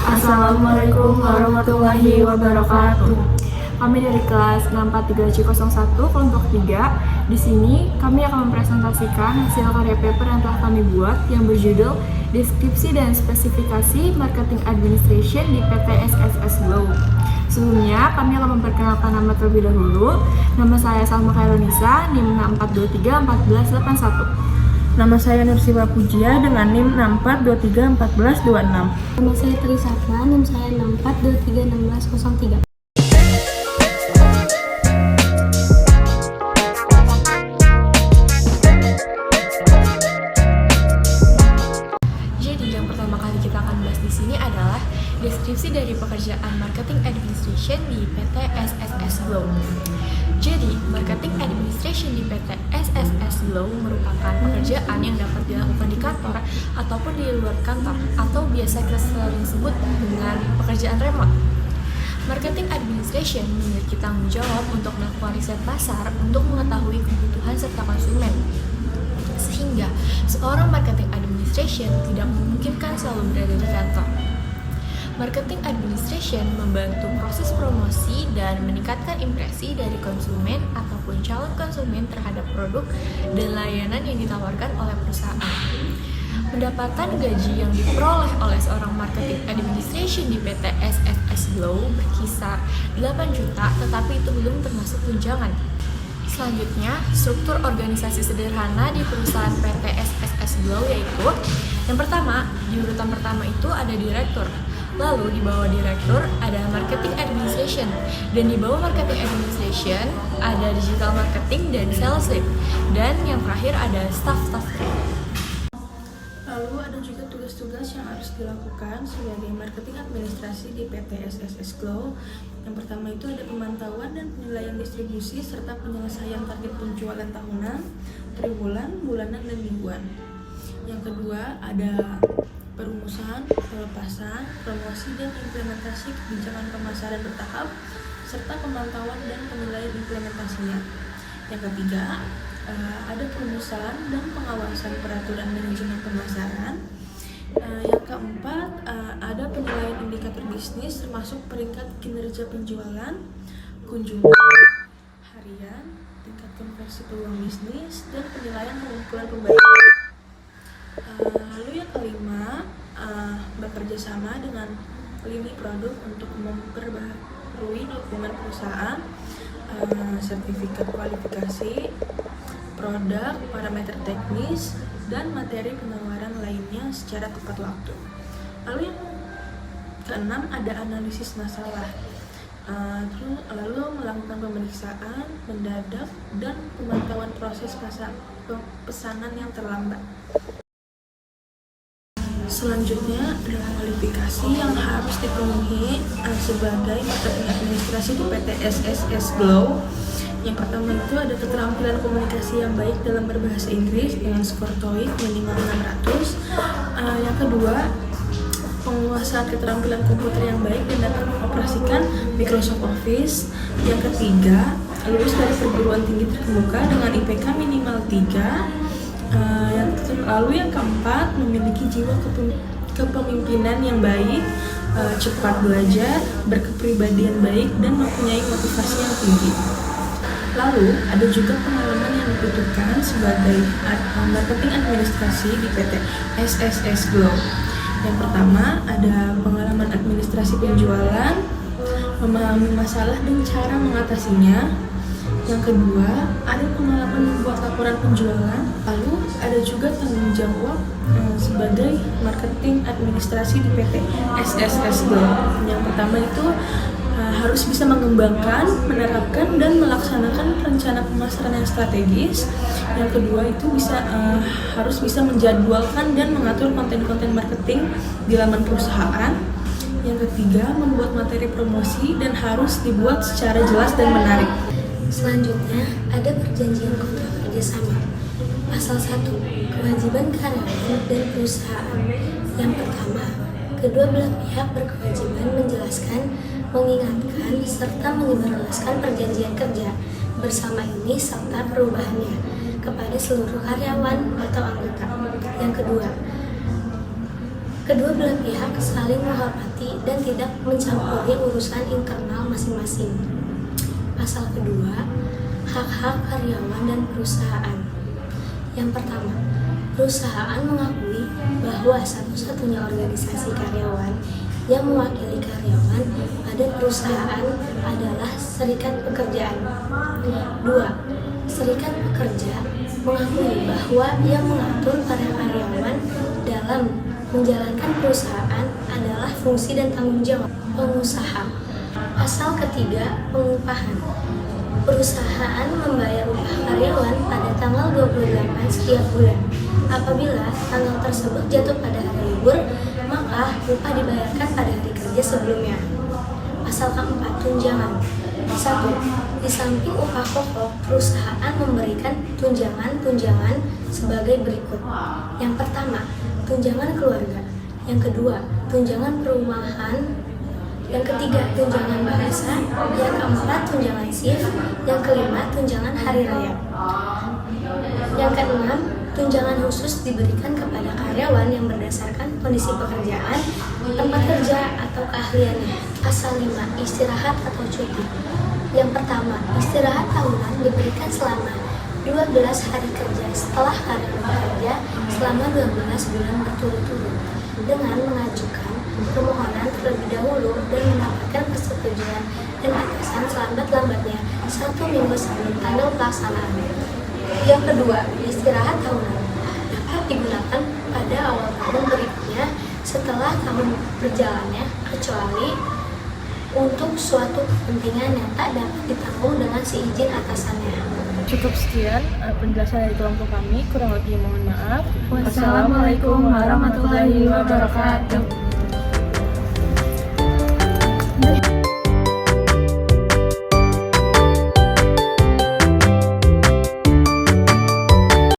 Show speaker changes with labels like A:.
A: Assalamualaikum warahmatullahi wabarakatuh. Kami dari kelas 643C01 kelompok 3. Di sini kami akan mempresentasikan hasil karya paper yang telah kami buat yang berjudul Deskripsi dan Spesifikasi Marketing Administration di PT SSS Glow. Sebelumnya, kami akan memperkenalkan nama terlebih dahulu. Nama saya Salma Khairunisa, NIM 64231481.
B: Nama saya Nursiwa Pujia dengan NIM 64231426.
C: Nama saya Trisatna, NIM saya 64231603.
A: Jadi yang pertama kali kita akan bahas di sini adalah deskripsi dari pekerjaan marketing administration di PT SSS Glow. Jadi, marketing administration di PT SSS Glow merupakan pekerjaan yang dapat dilakukan di kantor ataupun di luar kantor, atau biasa kita sering sebut dengan pekerjaan remote. Marketing administration memiliki tanggung jawab untuk melakukan riset pasar untuk mengetahui kebutuhan serta konsumen. Sehingga, seorang marketing administration tidak memungkinkan selalu berada di kantor. Marketing administration membantu proses promosi dan meningkatkan impresi dari konsumen ataupun calon konsumen terhadap produk dan layanan yang ditawarkan oleh perusahaan. Pendapatan gaji yang diperoleh oleh seorang marketing administration di PT SSS Glow berkisar 8 juta, tetapi itu belum termasuk tunjangan. Selanjutnya, struktur organisasi sederhana di perusahaan PT SSS Glow yaitu yang pertama, di urutan pertama itu ada direktur. Lalu di bawah direktur ada marketing administration, dan di bawah marketing administration ada digital marketing dan sales lead, dan yang terakhir ada staff.
B: Lalu ada juga tugas-tugas yang harus dilakukan sebagai marketing administrasi di PT SSS Glow. Yang pertama itu ada pemantauan dan penilaian distribusi serta penyelesaian target penjualan tahunan, triwulan, bulanan, dan mingguan. Yang kedua ada perumusan, pelepasan, promosi, dan implementasi kebijakan pemasaran bertahap, serta pemantauan dan penilaian implementasinya. Yang ketiga, ada perumusan dan pengawasan peraturan manajemen pemasaran. Yang keempat, ada penilaian indikator bisnis termasuk peringkat kinerja penjualan, kunjungan, harian, tingkat konversi peluang bisnis, dan penilaian pengumpulan pembayaran. Lalu yang kelima, bekerja sama dengan lini produk untuk memperbarui dokumen perusahaan, sertifikat kualifikasi, produk, parameter teknis, dan materi penawaran lainnya secara tepat waktu. Lalu yang keenam ada analisis masalah, lalu melakukan pemeriksaan mendadak dan pemantauan proses pesanan yang terlambat. Selanjutnya ada kualifikasi yang harus dipenuhi sebagai marketing administrasi di PT SSS Glow. Yang pertama itu ada keterampilan komunikasi yang baik dalam berbahasa Inggris dengan skor TOEIC minimal 600. Yang kedua, penguasaan keterampilan komputer yang baik dan dapat mengoperasikan Microsoft Office. Yang ketiga, lulus dari perguruan tinggi terkemuka dengan IPK minimal 3. Lalu yang keempat, memiliki jiwa kepemimpinan yang baik, cepat belajar, berkepribadian baik, dan mempunyai motivasi yang tinggi. Lalu ada juga pengalaman yang dibutuhkan sebagai marketing administrasi di PT SSS Glow. Yang pertama ada pengalaman administrasi penjualan, memahami masalah dan cara mengatasinya. Yang kedua, ada pengalaman membuat laporan penjualan. Lalu ada juga tanggung jawab sebagai marketing administrasi di PT SSS Glow. Yang pertama itu harus bisa mengembangkan, menerapkan, dan melaksanakan rencana pemasaran yang strategis. Yang kedua itu harus bisa menjadwalkan dan mengatur konten-konten marketing di laman perusahaan. Yang ketiga, membuat materi promosi dan harus dibuat secara jelas dan menarik.
C: Selanjutnya, ada perjanjian kontrak kerjasama. Pasal 1, kewajiban karyawan dan perusahaan. Yang pertama, kedua belah pihak berkewajiban menjelaskan, mengingatkan, serta menyebarluaskan perjanjian kerja bersama ini serta perubahannya kepada seluruh karyawan atau anggota. Yang kedua, Kedua belah pihak saling menghormati dan tidak mencampuri urusan internal masing-masing. Pasal kedua, hak-hak karyawan dan perusahaan. Yang pertama, perusahaan mengakui bahwa satu-satunya organisasi karyawan yang mewakili karyawan pada perusahaan adalah serikat pekerjaan. 2. Serikat pekerja mengakui bahwa yang mengatur para karyawan dalam menjalankan perusahaan adalah fungsi dan tanggung jawab pengusaha. Pasal ketiga, pengupahan. Perusahaan membayar upah karyawan pada tanggal 28 setiap bulan. Apabila tanggal tersebut jatuh pada hari libur, maka upah dibayarkan pada hari kerja sebelumnya. Pasal keempat, tunjangan. 1. Di samping upah pokok, perusahaan memberikan tunjangan-tunjangan sebagai berikut. Yang pertama, tunjangan keluarga. Yang kedua, tunjangan perumahan. Yang ketiga, tunjangan bahasa. Yang keempat, tunjangan shift. Yang kelima, tunjangan hari raya. Yang keenam, tunjangan khusus diberikan kepada karyawan yang berdasarkan kondisi pekerjaan, tempat kerja, atau keahliannya. Pasal 5, istirahat atau cuti. Yang pertama, istirahat tahunan diberikan selama 12 hari kerja setelah karyawan bekerja selama 12 bulan berturut-turut dengan mengajukan permohonan terlebih dahulu dan mendapatkan persetujuan dan atasan selambat-lambatnya 1 minggu sebelum tanggal pelaksanaan. Yang kedua, istirahat tahunan dapat digunakan pada awal tahun berikutnya setelah tahun berjalannya, kecuali untuk suatu kepentingan yang tak dapat ditanggung dengan seizin atasannya.
B: Cukup sekian penjelasan dari kelompok kami, kurang lebih mohon maaf.
A: Wassalamualaikum warahmatullahi wabarakatuh.